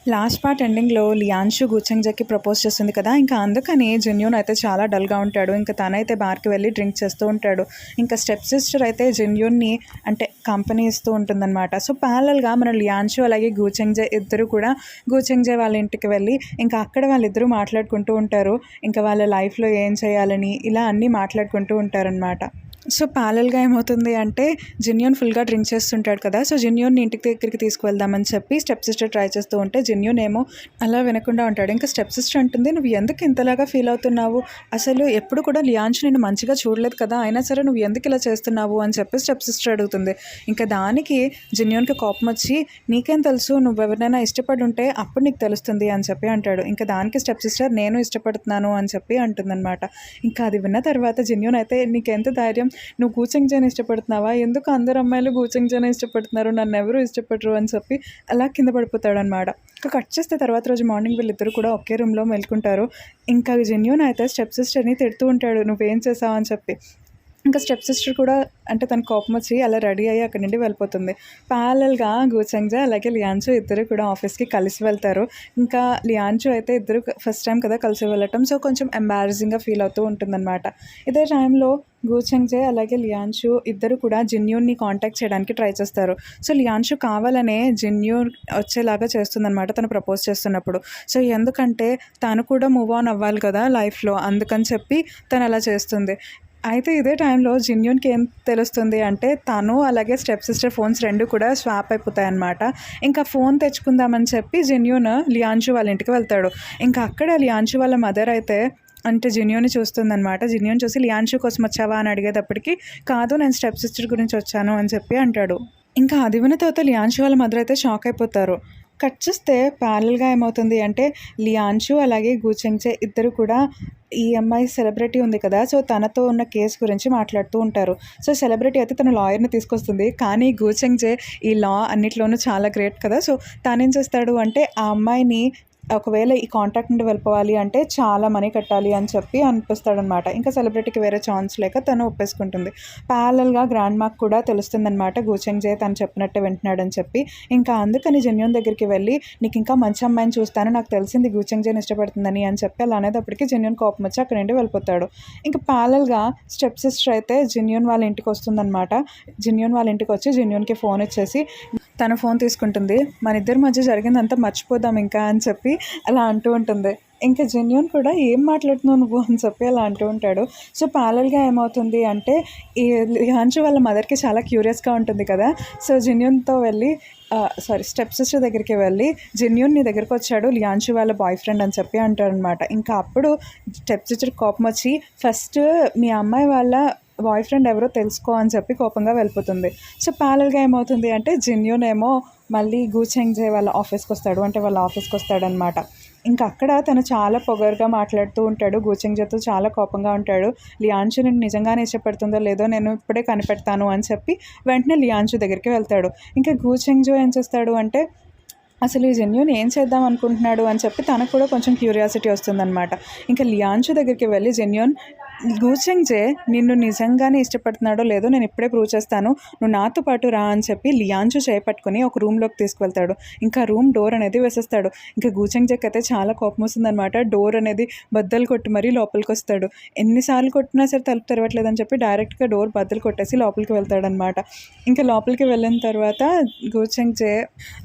Last part ఎండింగ్‌లో లియాన్షు గూచెంగ్‌జకి propose చేస్తుంది కదా! ఇంకా అందుకని జెన్యూన్ అయితే చాలా డల్‌గా ఉంటాడు. ఇంకా తనైతే బార్‌కి వెళ్ళి డ్రింక్ చేస్తూ ఉంటాడు. ఇంకా స్టెప్ సిస్టర్ అయితే జెన్యూన్‌ని అంటే కంపెనీ ఇస్తూ ఉంటుందన్నమాట. సో, ప్యారలల్‌గా మన లియాన్షు అలాగే గూచెంగ్‌జే ఇద్దరు కూడా గూచెంగ్‌జే వాళ్ళ ఇంటికి వెళ్ళి ఇంకా అక్కడ వాళ్ళిద్దరూ మాట్లాడుకుంటూ ఉంటారు. ఇంకా వాళ్ళ లైఫ్‌లో ఏం చేయాలని ఇలా అన్నీ మాట్లాడుకుంటూ ఉంటారనమాట. సో, ప్యారలల్‌గా ఏమవుతుంది అంటే జిన్యూన్ ఫుల్‌గా డ్రింక్ చేస్తుంటాడు కదా! సో, జిన్యూన్‌ని ఇంటికి దగ్గరికి తీసుకువెళ్దామని చెప్పి స్టెప్ సిస్టర్ ట్రై చేస్తూ ఉంటే జిన్యూన్ ఏమో అలా వినకుండా ఉంటాడు. ఇంకా స్టెప్ సిస్టర్ అంటుంది, "నువ్వు ఎందుకు ఇంతలాగా ఫీల్ అవుతున్నావు? అసలు ఎప్పుడు కూడా లియాన్ష్ నిన్ను మంచిగా చూడలేదు కదా! అయినా సరే నువ్వు ఎందుకు ఇలా చేస్తున్నావు?" అని చెప్పి స్టెప్ సిస్టర్ అడుగుతుంది. ఇంకా దానికి జిన్యూన్‌కి కోపం వచ్చి, "నీకేం తెలుసు? నువ్వెవరినైనా ఇష్టపడి ఉంటే అప్పుడు నీకు తెలుస్తుంది" అని చెప్పి అంటాడు. ఇంకా దానికి స్టెప్ సిస్టర్, "నేను ఇష్టపడుతున్నాను" అని చెప్పి అంటుందన్నమాట. ఇంకా అది విన్న తర్వాత జిన్యూన్ అయితే, "నీకెంత ధైర్యం? నువ్వు గూచెంగ్‌జాని ఇష్టపడుతున్నావా? ఎందుకు అందరు అమ్మాయిలు గూచెంగ్‌జానే ఇష్టపడుతున్నారు, నన్నెవరు ఇష్టపడరు" అని చెప్పి అలా కింద పడిపోతాడనమాట. ఇంకా కట్ చేస్తే తర్వాత రోజు మార్నింగ్ వీళ్ళిద్దరూ కూడా ఒకే రూమ్‌లో మెలుకుంటారు. ఇంకా జెన్యూన్ అయితే స్టెప్ సిస్టర్‌ని తిడుతూ ఉంటాడు, "నువ్వేం చేసావు" అని చెప్పి. ఇంకా స్టెప్ సిస్టర్ కూడా అంటే తనకు కోపం వచ్చి అలా రెడీ అయ్యి అక్కడి నుండి వెళ్ళిపోతుంది. ప్యారలల్‌గా గూచెంగ్‌జా అలాగే లియాన్షు ఇద్దరు కూడా ఆఫీస్‌కి కలిసి వెళ్తారు. ఇంకా లియాన్షు అయితే ఇద్దరు ఫస్ట్ టైం కదా కలిసి వెళ్ళటం, సో కొంచెం ఎంబారసింగ్‌గా ఫీల్ అవుతూ ఉంటుందన్నమాట. ఇదే టైంలో గూచెంగ్‌జే అలాగే లియాన్షు ఇద్దరు కూడా జిన్యూన్‌ని కాంటాక్ట్ చేయడానికి ట్రై చేస్తారు. సో లియాన్షు కావాలనే జిన్యూన్ వచ్చేలాగా చేస్తుందన్నమాట తను ప్రపోజ్ చేస్తున్నప్పుడు. సో ఎందుకంటే తను కూడా మూవ్ ఆన్ అవ్వాలి కదా లైఫ్‌లో, అందుకని చెప్పి తను అలా చేస్తుంది. అయితే ఇదే టైంలో జిన్యూన్‌కి ఏం తెలుస్తుంది అంటే తను అలాగే స్టెప్ సిస్టర్ ఫోన్స్ 2 కూడా స్వాప్ అయిపోతాయన్నమాట. ఇంకా ఫోన్ తెచ్చుకుందామని చెప్పి జిన్యూన్ లియాన్షు వాళ్ళ ఇంటికి వెళ్తాడు. ఇంకా అక్కడ లియాన్షు వాళ్ళ మదర్ అయితే అంటే జిన్యూన్‌ని చూస్తుందన్నమాట. జిన్యూన్ చూసి, "లియాన్షు కోసం వచ్చావా?" అని అడిగేటప్పటికి, "కాదు, నేను స్టెప్ సిస్టర్ గురించి వచ్చాను" అని చెప్పి అంటాడు. ఇంకా అది విన్న తర్వాత లియాన్షు వాళ్ళ మదర్ అయితే షాక్ అయిపోతారు. కట్ చేస్తే ప్యారలల్‌గా ఏమవుతుంది అంటే లియాన్షు అలాగే గూచెంగ్‌జే ఇద్దరు కూడా ఈ అమ్మాయి సెలబ్రిటీ ఉంది కదా! సో, తనతో ఉన్న కేస్ గురించి మాట్లాడుతూ ఉంటారు. సో, సెలబ్రిటీ అయితే తన లాయర్‌ని తీసుకొస్తుంది. కానీ గూచెంగ్‌జే ఈ లా అన్నిట్లోనూ చాలా గ్రేట్ కదా! సో, తనేం చేస్తాడు అంటే ఆ అమ్మాయిని ఒకవేళ ఈ కాంట్రాక్ట్ నుండి వెళ్ళిపోవాలి అంటే చాలా మనీ కట్టాలి అని చెప్పి అనిపిస్తాడనమాట. ఇంకా సెలబ్రిటీకి వేరే ఛాన్స్ లేక తను ఒప్పేసుకుంటుంది. ప్యారలల్‌గా గ్రాండ్ మాకు కూడా తెలుస్తుందనమాట గూచెంగ్‌జే తను చెప్పినట్టే వింటున్నాడని చెప్పి. ఇంకా అందుకని జెన్యూన్ దగ్గరికి వెళ్ళి, "నీకు ఇంకా మంచి అమ్మాయిని చూస్తాను, నాకు తెలిసింది గూచెంగ్‌జేని ఇష్టపడుతుందని" అని చెప్పి అలా అనేటప్పటికి జెన్యూన్ కోపం వచ్చి అక్కడి నుండి వెళ్ళిపోతాడు. ఇంకా ప్యారలల్‌గా స్టెప్ సిస్టర్ అయితే జెన్యూన్ వాళ్ళ ఇంటికి వస్తుందనమాట. జెన్యూన్ వాళ్ళ ఇంటికి వచ్చి జెన్యూన్‌కి ఫోన్ ఇచ్చేసి తన ఫోన్ తీసుకుంటుంది. "మన ఇద్దరి మధ్య జరిగిందంతా మర్చిపోదాం ఇంకా" అని చెప్పి అలా అంటూ ఉంటుంది. ఇంకా జెన్యూన్ కూడా, "ఏం మాట్లాడుతున్నావు నువ్వు" అని చెప్పి అలా అంటూ ఉంటాడు. సో, ప్యారలల్‌గా ఏమవుతుంది అంటే ఈ లియాన్షు వాళ్ళ మదర్‌కి చాలా క్యూరియస్‌గా ఉంటుంది కదా! సో, జెన్యూన్‌తో వెళ్ళి స్టెప్ సిస్టర్ దగ్గరికి వెళ్ళి, "జెన్యూన్ నీ దగ్గరకొచ్చాడు లియాన్షు వాళ్ళ బాయ్ ఫ్రెండ్" అని చెప్పి అంటారనమాట. ఇంకా అప్పుడు స్టెప్ సిస్టర్‌కి కోపం వచ్చి, "ఫస్ట్ మీ అమ్మాయి వాళ్ళ బాయ్ ఫ్రెండ్ ఎవరో తెలుసుకో" అని చెప్పి కోపంగా వెళ్ళిపోతుంది. సో, ప్యారలల్‌గా ఏమవుతుంది అంటే జిన్యూన్ ఏమో మళ్ళీ గూచెంగ్‌జే వాళ్ళ ఆఫీస్‌కొస్తాడు. అంటే వాళ్ళ ఆఫీస్‌కొస్తాడనమాట. ఇంకా అక్కడ తను చాలా పొగరుగా మాట్లాడుతూ ఉంటాడు. గూచెంగ్‌జేతో చాలా కోపంగా ఉంటాడు. లియాన్షు నిన్ను నిజంగానే ఇష్టపడుతుందో లేదో నేను ఇప్పుడే కనిపెడతాను అని చెప్పి వెంటనే లియాన్షు దగ్గరికి వెళ్తాడు. ఇంకా గూచెంగ్‌జో ఏం చేస్తాడు అంటే అసలు ఈ జెన్యూన్ ఏం చేద్దాం అనుకుంటున్నాడు అని చెప్పి తనకు కూడా కొంచెం క్యూరియాసిటీ వస్తుందనమాట. ఇంకా లియాన్షు దగ్గరికి వెళ్ళి జెన్యూన్, "గూచెంగ్‌జే నిన్ను నిజంగానే ఇష్టపడుతున్నాడో లేదో నేను ఇప్పుడే ప్రూవ్ చేస్తాను. నువ్వు నాతో పాటు రా" అని చెప్పి లియాన్షు చేయి పట్టుకొని ఒక రూమ్‌లోకి తీసుకువెళ్తాడు. ఇంకా రూమ్ డోర్ అనేది వేసేస్తాడు. ఇంకా గూచెంగ్‌జేకి అయితే చాలా కోపం వస్తుందనమాట. డోర్ అనేది బద్దలు కొట్టి మరీ లోపలికొస్తాడు. ఎన్ని సార్లు కొట్టినా సరే తలుపు తెరవట్లేదని చెప్పి డైరెక్ట్‌గా డోర్ బద్దలు కొట్టేసి లోపలికి వెళ్తాడనమాట. ఇంకా లోపలికి వెళ్ళిన తర్వాత గూచెంగ్‌జే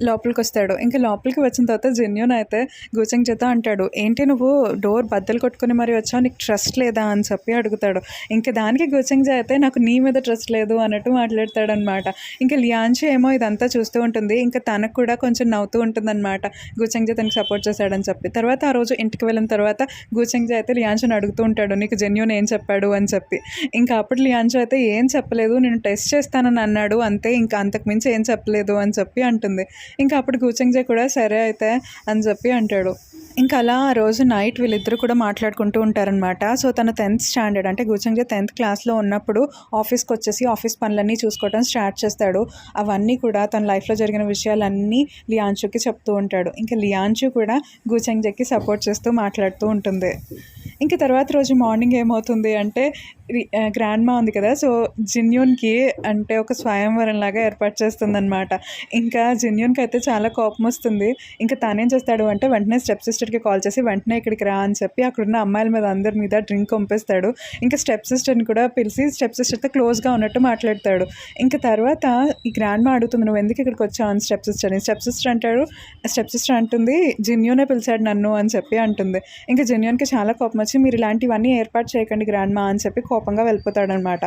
లోపలికొస్తాడు. ఇంకా లోపలికి వచ్చిన తర్వాత జెన్యూన్ అయితే గూచెంగ్‌జేతో అంటాడు, "ఏంటి నువ్వు డోర్ బద్దలు కొట్టుకొని మరీ వచ్చావు, నీకు ట్రస్ట్ లేదా" అని చెప్పి అడుగుతాడు. ఇంకా దానికి గూచెంగ్‌జే అయితే, "నాకు నీ మీద ట్రస్ట్ లేదు" అన్నట్టు మాట్లాడతాడనమాట. ఇంకా లియాన్షు ఏమో ఇదంతా చూస్తూ ఉంటుంది. ఇంకా తనకు కూడా కొంచెం నవ్వుతూ ఉంటుందన్నమాట, గూచెంగ్‌జే తనకు సపోర్ట్ చేశాడని చెప్పి. తర్వాత ఆ రోజు ఇంటికి వెళ్ళిన తర్వాత గూచెంగ్‌జే అయితే లియాన్షుని అడుగుతూ ఉంటాడు, "నీకు జెన్యూన్ ఏం చెప్పాడు" అని చెప్పి. ఇంకా అప్పుడు లియాన్షు అయితే, "ఏం చెప్పలేదు, నేను టెస్ట్ చేస్తానని అన్నాడు అంతే, ఇంకా అంతకు మించి ఏం చెప్పలేదు" అని చెప్పి అంటుంది. ఇంకా అప్పుడు గూచెంగ్‌జే కూడా, "సరే అయితే" అని చెప్పి అంటాడు. ఇంకా అలా ఆ రోజు నైట్ వీళ్ళిద్దరూ కూడా మాట్లాడుకుంటూ ఉంటారనమాట. సో, తను 10th స్టాండర్డ్ అంటే గూచెంగ్‌జే 10th క్లాస్‌లో ఉన్నప్పుడు ఆఫీస్‌కొచ్చేసి ఆఫీస్ పనులన్నీ చూసుకోవడం స్టార్ట్ చేస్తాడు. అవన్నీ కూడా తన లైఫ్‌లో జరిగిన విషయాలన్నీ లియాన్షుకి చెప్తూ ఉంటాడు. ఇంకా లియాన్షు కూడా గూచెంగ్‌జేకి సపోర్ట్ చేస్తూ మాట్లాడుతూ ఉంటుంది. ఇంక తర్వాత రోజు మార్నింగ్ ఏమవుతుంది అంటే గ్రాండ్ మా ఉంది కదా! సో, జిన్యూన్‌కి అంటే ఒక స్వయంవరంలాగా ఏర్పాటు చేస్తుందనమాట. ఇంకా జిన్యూన్‌కయితే చాలా కోపమొస్తుంది. ఇంకా తనేం చేస్తాడు అంటే వెంటనే స్టెప్ సిస్టర్‌కి కాల్ చేసి వెంటనే ఇక్కడికి రా అని చెప్పి అక్కడున్న అమ్మాయిల మీద అందరి మీద డ్రింక్ పంపిస్తాడు. ఇంకా స్టెప్ సిస్టర్‌ని కూడా పిలిచి స్టెప్ సిస్టర్‌తో క్లోజ్‌గా ఉన్నట్టు మాట్లాడతాడు. ఇంక తర్వాత ఈ గ్రాండ్ మా అడుగుతుంది, "నువ్వెందుకు ఇక్కడికొచ్చావు?" అని స్టెప్ సిస్టర్‌ని. స్టెప్ సిస్టర్ అంటుంది, "జిన్యూనే పిలిచాడు నన్ను" అని చెప్పి అంటుంది. ఇంక జిన్యూన్‌కి చాలా కోపమొచ్చి, "మీరు ఇలాంటివన్నీ ఏర్పాటు చేయకండి గ్రాండ్ మా" అని చెప్పి కోపంగా వెళ్ళిపోతాడనమాట.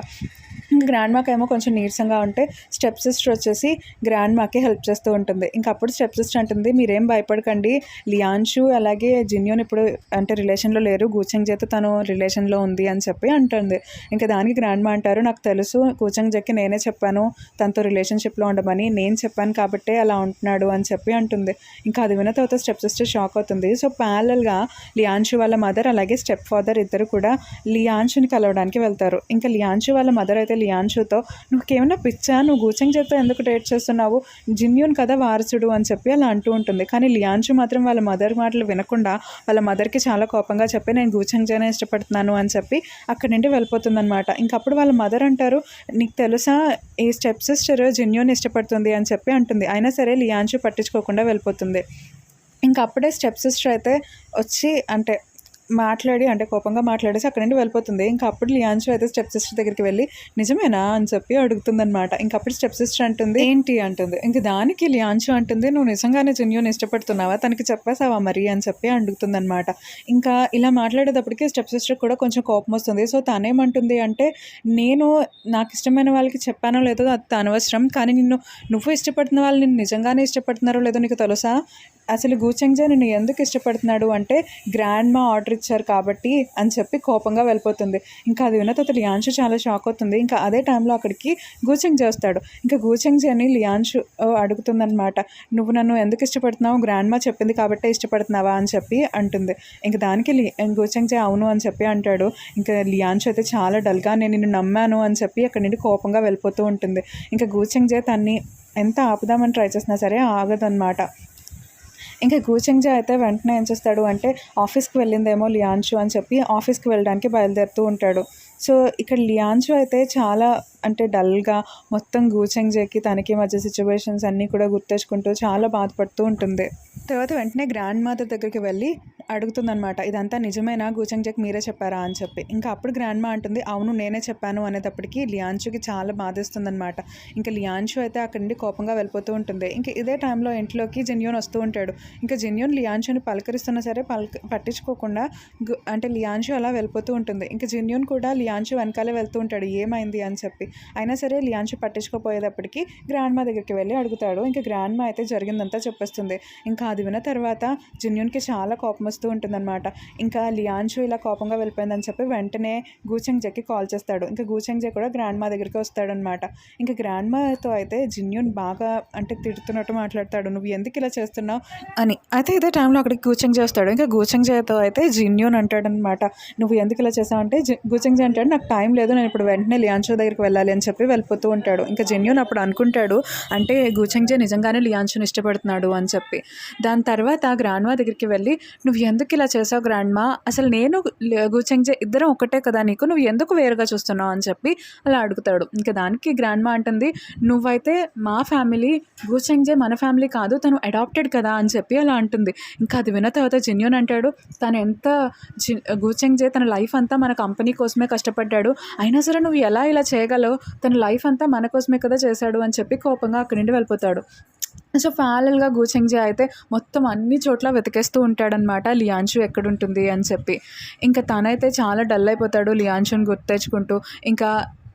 ఇంక గ్రాండ్ మాకేమో కొంచెం నీరసంగా ఉంటే స్టెప్ సిస్టర్ వచ్చేసి గ్రాండ్ మాకి హెల్ప్ చేస్తూ ఉంటుంది. ఇంక అప్పుడు స్టెప్ సిస్టర్ అంటుంది, "మీరేం భయపడకండి. లియాన్షు అలాగే జిన్యూన్ ఇప్పుడు అంటే రిలేషన్‌లో లేరు. గూచెంగ్‌జేతో తను రిలేషన్‌లో ఉంది" అని చెప్పి అంటుంది. ఇంక దానికి గ్రాండ్ మా అంటారు, "నాకు తెలుసు గూచెంగ్‌జేకి నేనే చెప్పాను తనతో రిలేషన్‌షిప్‌లో ఉండమని. నేను చెప్పాను కాబట్టే అలా ఉంటున్నాడు" అని చెప్పి అంటుంది. ఇంకా అది విన్న తర్వాత స్టెప్ సిస్టర్ షాక్ అవుతుంది. సో, ప్యారలల్‌గా లియాన్షు వాళ్ళ మదర్ అలాగే స్టెప్ ఫాదర్ ఇద్దరు కూడా లియాన్షుని కలవడానికి వెళ్తారు. ఇంకా లియాన్షు వాళ్ళ మదర్ అయితే లియాన్షుతో, "నువ్వుకేమన్నా పిచ్చా? నువ్వు గూచెంగ్‌జేతో ఎందుకు డేట్ చేస్తున్నావు? జిన్యూన్ కదా వారసుడు" అని చెప్పి అలా అంటూ ఉంటుంది. కానీ లియాన్షు మాత్రం వాళ్ళ మదర్ మాటలు వినకుండా వాళ్ళ మదర్‌కి చాలా కోపంగా చెప్పి, "నేను గూచెంగ్‌జేనే ఇష్టపడుతున్నాను" అని చెప్పి అక్కడి నుండి వెళ్ళిపోతుందనమాట. ఇంకప్పుడు వాళ్ళ మదర్ అంటారు, "నీకు తెలుసా ఈ స్టెప్ సిస్టర్ జిన్యూన్ ఇష్టపడుతుంది" అని చెప్పి అంటుంది. అయినా సరే లియాన్షు పట్టించుకోకుండా వెళ్ళిపోతుంది. ఇంక అప్పుడే స్టెప్ సిస్టర్ అయితే వచ్చి అంటే కోపంగా మాట్లాడేసి అక్కడి నుండి వెళ్ళిపోతుంది. ఇంక అప్పుడు లియాన్షు అయితే స్టెప్ సిస్టర్ దగ్గరికి వెళ్ళి, "నిజమేనా?" అని చెప్పి అడుగుతుందనమాట. ఇంక అప్పుడు స్టెప్ సిస్టర్ అంటుంది, "ఏంటి?" అంటుంది. ఇంక దానికి లియాన్షు అంటుంది, "నువ్వు నిజంగానే జిన్యూన్ ఇష్టపడుతున్నావా? తనకి చెప్పేసావా మరి?" అని చెప్పి అడుగుతుందనమాట. ఇంకా ఇలా మాట్లాడేటప్పటికి స్టెప్ సిస్టర్‌కి కూడా కొంచెం కోపం వస్తుంది. సో, తనేమంటుంది అంటే, "నేను నాకు ఇష్టమైన వాళ్ళకి చెప్పానో లేదో అది అనవసరం. కానీ నువ్వు ఇష్టపడుతున్న వాళ్ళు నిన్ను నిజంగానే ఇష్టపడుతున్నారో లేదో నీకు తెలుసా? అసలు గూచెంగ్‌జే నిన్ను ఎందుకు ఇష్టపడుతున్నాడు అంటే గ్రాండ్ మా ఆర్డర్ ఇచ్చారు కాబట్టి" అని చెప్పి కోపంగా వెళ్ళిపోతుంది. ఇంకా అది విన్న తర్వాత లియాన్షు చాలా షాక్ అవుతుంది. ఇంకా అదే టైంలో అక్కడికి గూచెంగ్‌జే వస్తాడు. ఇంకా గూచెంగ్‌జేని లియాన్షు అడుగుతుందనమాట, "నువ్వు నన్ను ఎందుకు ఇష్టపడుతున్నావు? గ్రాండ్ మా చెప్పింది కాబట్టే ఇష్టపడుతున్నావా?" అని చెప్పి అంటుంది. ఇంక దానికి గూచెంగ్‌జే అవును అని చెప్పి అంటాడు. ఇంకా లియాన్షు అయితే చాలా డల్‌గా, "నేను నిన్ను నమ్మాను" అని చెప్పి అక్కడి నుండి కోపంగా వెళ్ళిపోతూ ఉంటుంది. ఇంకా గూచెంగ్‌జే తన్ని ఎంత ఆపుదామని ట్రై చేసినా సరే ఆగదనమాట. ఇంకా గూచెంగ్‌జే అయితే వెంటనే ఏం చేస్తాడు అంటే, ఆఫీస్‌కి వెళ్ళిందేమో లియాన్షు అని చెప్పి ఆఫీస్‌కి వెళ్ళడానికి బయలుదేరుతూ ఉంటాడు. సో, ఇక్కడ లియాన్షు అయితే చాలా అంటే డల్‌గా మొత్తం గూచెంగ్‌జేకి తనకి మధ్య సిట్యుయేషన్స్ అన్నీ కూడా గుర్తెచ్చుకుంటూ చాలా బాధపడుతూ ఉంటుంది. తర్వాత వెంటనే గ్రాండ్ మదర్ దగ్గరికి వెళ్ళి అడుగుతుందనమాట, "ఇదంతా నిజమేనా? గూచెంగ్‌జేకి మీరే చెప్పారా?" అని చెప్పి. ఇంకా అప్పుడు గ్రాండ్ మా అంటుంది, "అవును నేనే చెప్పాను" అనేటప్పటికి లియాన్షుకి చాలా బాధేస్తుందనమాట. ఇంకా లియాన్షు అయితే అక్కడి నుండి కోపంగా వెళ్ళిపోతూ ఉంటుంది. ఇంక ఇదే టైంలో ఇంట్లోకి జిన్యూన్ వస్తూ ఉంటాడు. ఇంకా జిన్యూన్ లియాన్షుని పలకరిస్తున్నా సరే పట్టించుకోకుండా అంటే లియాన్షు అలా వెళ్ళిపోతూ ఉంటుంది. ఇంకా జిన్యూన్ కూడా లియాన్షు వెనకాలే వెళ్తూ ఉంటాడు ఏమైంది అని చెప్పి. అయినా సరే లియాన్షు పట్టించుకోపోయేటప్పటికి గ్రాండ్ మా దగ్గరికి వెళ్ళి అడుగుతాడు. ఇంకా గ్రాండ్ మా అయితే జరిగిందంతా చెప్పేస్తుంది. ఇంకా అది విన్న తర్వాత జిన్యూన్‌కి చాలా కోపం వస్తూ ఉంటుందన్నమాట. ఇంకా లియాన్షు ఇలా కోపంగా వెళ్ళిపోయిందని చెప్పి వెంటనే గూచెంగ్‌జేకి కాల్ చేస్తాడు. ఇంకా గూచెంగ్‌జే కూడా గ్రాండ్ మా దగ్గరికి వస్తాడనమాట. ఇంకా గ్రాండ్ మాతో అయితే జిన్యూన్ బాగా అంటే తిడుతున్నట్టు మాట్లాడతాడు, "నువ్వు ఎందుకు ఇలా చేస్తున్నావు?" అని. అయితే ఇదే టైంలో అక్కడికి గూచెంగ్‌జే వస్తాడు. ఇంకా గూచెంగ్‌జేతో అయితే జిన్యూన్ అంటాడనమాట, "నువ్వు ఎందుకు ఇలా చేసావు?" అంటే గూచెంగ్‌జే అంటాడు, "నాకు టైం లేదు, నేను ఇప్పుడు వెంటనే లియాన్షు దగ్గరికి వెళ్ళాలి" అని చెప్పి వెళ్ళిపోతూ ఉంటాడు. ఇంకా జిన్యూన్ అప్పుడు అనుకుంటాడు అంటే గూచెంగ్‌జే నిజంగానే లియాన్షుని ఇష్టపడుతున్నాడు అని చెప్పి. దాని తర్వాత గ్రాండ్ మా దగ్గరికి వెళ్ళి, "నువ్వు ఎందుకు ఇలా చేసావు గ్రాండ్ మా? అసలు నేను గూచెంగ్‌జే ఇద్దరం ఒకటే కదా నీకు, నువ్వు ఎందుకు వేరుగా చూస్తున్నావు?" అని చెప్పి అలా అడుగుతాడు. ఇంకా దానికి గ్రాండ్ మా అంటుంది, "నువ్వైతే మా ఫ్యామిలీ, గూచెంగ్‌జే మన ఫ్యామిలీ కాదు, తను అడాప్టెడ్ కదా" అని చెప్పి అలా అంటుంది. ఇంకా అది విన్న తర్వాత జిన్యూన్ అంటాడు, "తను ఎంత గూచెంగ్‌జే తన లైఫ్ అంతా మన కంపెనీ కోసమే కష్టపడ్డాడు, అయినా సరే నువ్వు ఎలా ఇలా చేయగలవు? తన లైఫ్ అంతా మన కోసమే కదా చేశాడు" అని చెప్పి కోపంగా అక్కడి నుండి వెళ్ళిపోతాడు. సో, ప్యారలల్‌గా గూచెంగ్‌జే అయితే మొత్తం అన్ని చోట్ల వెతికేస్తూ ఉంటాడనమాట లియాన్షు ఎక్కడుంటుంది అని చెప్పి. ఇంకా తనైతే చాలా డల్ అయిపోతాడు లియాన్షుని గుర్తు తెచ్చుకుంటూ. ఇంకా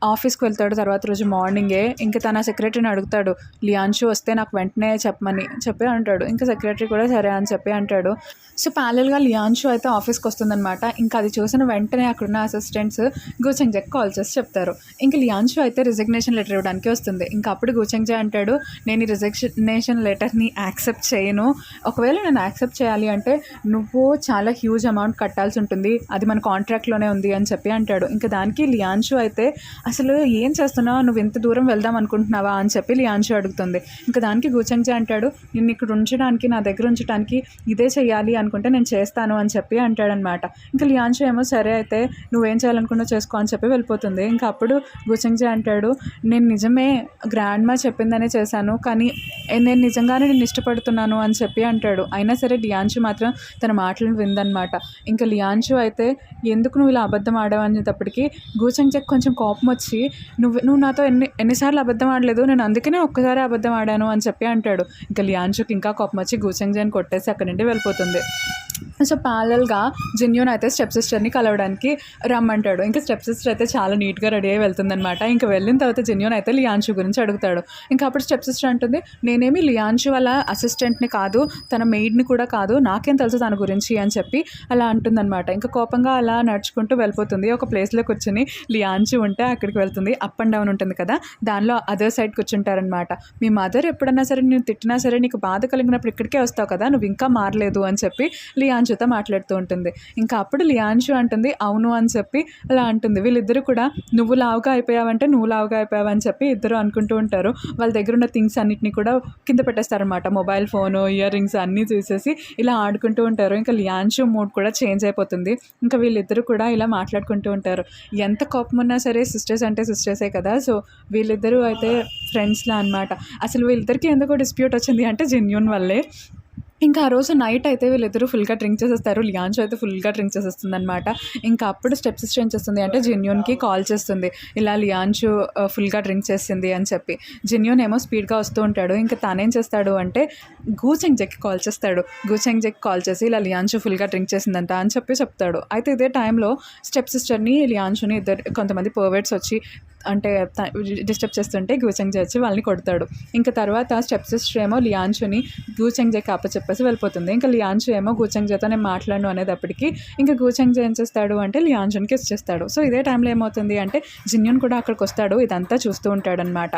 ఆఫీస్‌కి వెళ్తాడు తర్వాత రోజు మార్నింగే. ఇంక తన సెక్రటరీని అడుగుతాడు, "లియాన్షు వస్తే నాకు వెంటనే చెప్పమని" చెప్పి అంటాడు. ఇంకా సెక్రటరీ కూడా సరే అని చెప్పి అంటాడు. సో, ప్యారలల్‌గా లియాన్షు అయితే ఆఫీస్‌కి వస్తుందనమాట. ఇంకా అది చూసిన వెంటనే అక్కడున్న అసిస్టెంట్స్ గూచెంగ్‌జేకి కాల్ చేసి చెప్తారు. ఇంక లియాన్షు అయితే రిజిగ్నేషన్ లెటర్ ఇవ్వడానికి వస్తుంది. ఇంకా అప్పుడు గూచెంగ్‌జే అంటాడు, "నేను ఈ రిజిగ్నేషన్ లెటర్‌ని యాక్సెప్ట్ చేయను. ఒకవేళ నేను యాక్సెప్ట్ చేయాలి అంటే నువ్వు చాలా హ్యూజ్ అమౌంట్ కట్టాల్సి ఉంటుంది. అది మన కాంట్రాక్ట్‌లోనే ఉంది" అని చెప్పి అంటాడు. ఇంకా దానికి లియాన్షు అయితే అసలు ఏం చేస్తున్నావు, నువ్వు ఇంత దూరం వెళ్దాం అనుకుంటున్నావా అని చెప్పి లియాన్షు అడుగుతుంది. ఇంకా దానికి గూచెంగ్జే అంటాడు, నిన్ను ఇక్కడ ఉంచడానికి, నా దగ్గర ఉంచడానికి ఇదే చేయాలి అనుకుంటే నేను చేస్తాను అని చెప్పి అంటాడనమాట. ఇంకా లియాన్షు ఏమో సరే అయితే నువ్వేం చేయాలనుకున్నా చేసుకో అని చెప్పి వెళ్ళిపోతుంది. ఇంకా అప్పుడు గూచెంగ్జే అంటాడు, నేను నిజమే గ్రాండ్ మా చెప్పిందనే చేశాను, కానీ నేను నిజంగానే నేను ఇష్టపడుతున్నాను అని చెప్పి అంటాడు. అయినా సరే లియాన్షు మాత్రం తన మాటలను విందనమాట. ఇంకా లియాన్షు అయితే ఎందుకు నువ్వు ఇలా అబద్ధం ఆడావు అనేటప్పటికి గూచెంగ్జేకి కొంచెం కోపం వచ్చి, నువ్వు నాతో ఎన్నిసార్లు అబద్ధం ఆడలేదు, నేను అందుకనే ఒక్కసారి అబద్ధం ఆడాను అని చెప్పి అంటాడు. ఇంకా లియాన్షుకి ఇంకా కోపం వచ్చి గూచెంగ్జేని కొట్టేసి అక్కడి నుండి వెళ్ళిపోతుంది. సో ప్యారలల్గా జిన్యూన్ అయితే స్టెప్ సిస్టర్ని కలవడానికి రమ్మంటాడు. ఇంకా స్టెప్ సిస్టర్ అయితే చాలా నీట్గా రెడీ అయ్యి వెళ్తుందనమాట. ఇంకా వెళ్ళిన తర్వాత జిన్యూన్ అయితే లియాన్షు గురించి అడుగుతాడు. ఇంకా అప్పుడు స్టెప్ సిస్టర్ అంటుంది, నేనేమి లియాన్షు వాళ్ళ అసిస్టెంట్ని కాదు, తన మెయిడ్ని కూడా కాదు, నాకేం తెలుసు తన గురించి అని చెప్పి అలా అంటుందన్నమాట. ఇంకా కోపంగా అలా నడుచుకుంటూ వెళ్ళిపోతుంది. ఒక ప్లేస్లో కూర్చొని లియాన్షు ఉంటే అక్కడికి వెళ్తుంది. అప్ అండ్ డౌన్ ఉంటుంది కదా, దానిలో అదర్ సైడ్ కూర్చుంటారనమాట. మీ మదర్ ఎప్పుడన్నా సరే నేను తిట్టినా సరే నీకు బాధ కలిగినప్పుడు ఇక్కడికే వస్తావు కదా, నువ్వు ఇంకా మారలేదు అని చెప్పి లియాన్షుతో మాట్లాడుతూ ఉంటుంది. ఇంకా అప్పుడు లియాన్షు అంటుంది, అవును అని చెప్పి అలా అంటుంది. వీళ్ళిద్దరూ కూడా నువ్వు లావుగా అయిపోయావంటే నువ్వు లావుగా అయిపోయావు అని చెప్పి ఇద్దరు అనుకుంటూ ఉంటారు. వాళ్ళ దగ్గర ఉన్న థింగ్స్ అన్నిటిని కూడా కింద పెట్టేస్తారనమాట. మొబైల్ ఫోను, ఇయర్ రింగ్స్ అన్నీ తీసేసి ఇలా ఆడుకుంటూ ఉంటారు. ఇంకా లియాన్షు మూడ్ కూడా చేంజ్ అయిపోతుంది. ఇంకా వీళ్ళిద్దరూ కూడా ఇలా మాట్లాడుకుంటూ ఉంటారు. ఎంత కోపం ఉన్నా సరే సిస్టర్స్ అంటే సిస్టర్సే కదా, సో వీళ్ళిద్దరూ అయితే ఫ్రెండ్స్లా అనమాట. అసలు వీళ్ళిద్దరికీ ఎందుకో డిస్ప్యూట్ వచ్చింది అంటే జెన్యూన్ వల్లే. ఇంకా ఆ రోజు నైట్ అయితే వీళ్ళిద్దరూ ఫుల్గా డ్రింక్ చేసేస్తారు. లియాన్షు అయితే ఫుల్గా డ్రింక్ చేసేస్తుంది అనమాట. ఇంకా అప్పుడు స్టెప్ సిస్టర్ ఏం చేస్తుంది అంటే జెన్యూన్కి కాల్ చేస్తుంది, ఇలా లియాన్షు ఫుల్గా డ్రింక్ చేసింది అని చెప్పి. జెన్యూన్ ఏమో స్పీడ్గా వస్తూ ఉంటాడు. ఇంకా తానేం చేస్తాడు అంటే గూచెంగ్జేకి కాల్ చేస్తాడు. గూచెంగ్జేకి కాల్ చేసి ఇలా లియాన్షు ఫుల్గా డ్రింక్ చేసిందంట అని చెప్పి చెప్తాడు. అయితే ఇదే టైంలో స్టెప్ సిస్టర్ని లియాన్షుని కొంతమంది పర్వర్ట్స్ వచ్చి అంటే డిస్టర్బ్ చేస్తుంటే గూచెంగ్జే వచ్చి వాళ్ళని కొడతాడు. ఇంకా తర్వాత స్టెప్ సిస్టర్ ఏమో లియాన్షుని గూచెంగ్జేకి అప్పచెప్పేసి వెళ్ళిపోతుంది. ఇంకా లియాన్షు ఏమో గూచెంగ్జేతో నేను మాట్లాడను అనేటప్పటికి ఇంకా గూచెంగ్జే ఏం చేస్తాడు అంటే లియాన్షుని కిస్ చేస్తాడు. సో ఇదే టైంలో ఏమవుతుంది అంటే జిన్యూన్ కూడా అక్కడికి వస్తాడు. ఇదంతా చూస్తూ ఉంటాడనమాట.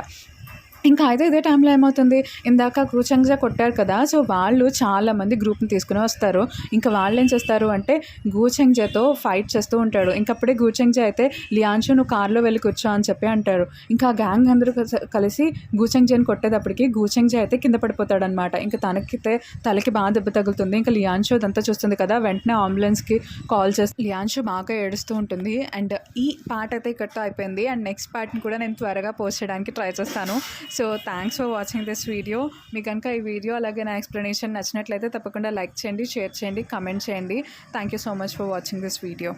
ఇంకా అయితే ఇదే టైంలో ఏమవుతుంది, ఇందాక గూచెంగ్జే కొట్టారు కదా, సో వాళ్ళు చాలామంది గ్రూప్ని తీసుకుని వస్తారు. ఇంకా వాళ్ళు ఏం చేస్తారు అంటే గూచెంగ్జేతో ఫైట్ చేస్తూ ఉంటాడు. ఇంకప్పుడే గూచెంగ్జే అయితే లియాన్షు నువ్వు కార్లో వెళ్ళి కూర్చో అని చెప్పి అంటారు. ఇంకా గ్యాంగ్ అందరూ కలిసి గూచెంగ్జేని కొట్టేటప్పటికి గూచెంగ్జే అయితే కింద పడిపోతాడనమాట. ఇంకా తనకితే తలకి బాగా దెబ్బ తగులుతుంది. ఇంకా లియాన్షు అదంతా చూస్తుంది కదా, వెంటనే అంబులెన్స్కి కాల్ చేసి లియాన్షు బాగా ఏడుస్తూ ఉంటుంది. అండ్ ఈ పార్ట్ అయితే ఇక్కడితో అయిపోయింది. అండ్ నెక్స్ట్ పార్ట్ని కూడా నేను త్వరగా పోస్ట్ చేయడానికి ట్రై చేస్తాను. So thanks for watching this video. మీకు కనుక ఈ వీడియో అలాగే నా ఎక్స్ప్లెనేషన్ నచ్చినట్లయితే తప్పకుండా లైక్ చేయండి, షేర్ చేయండి, కమెంట్ చేయండి. Thank you so much for watching this video.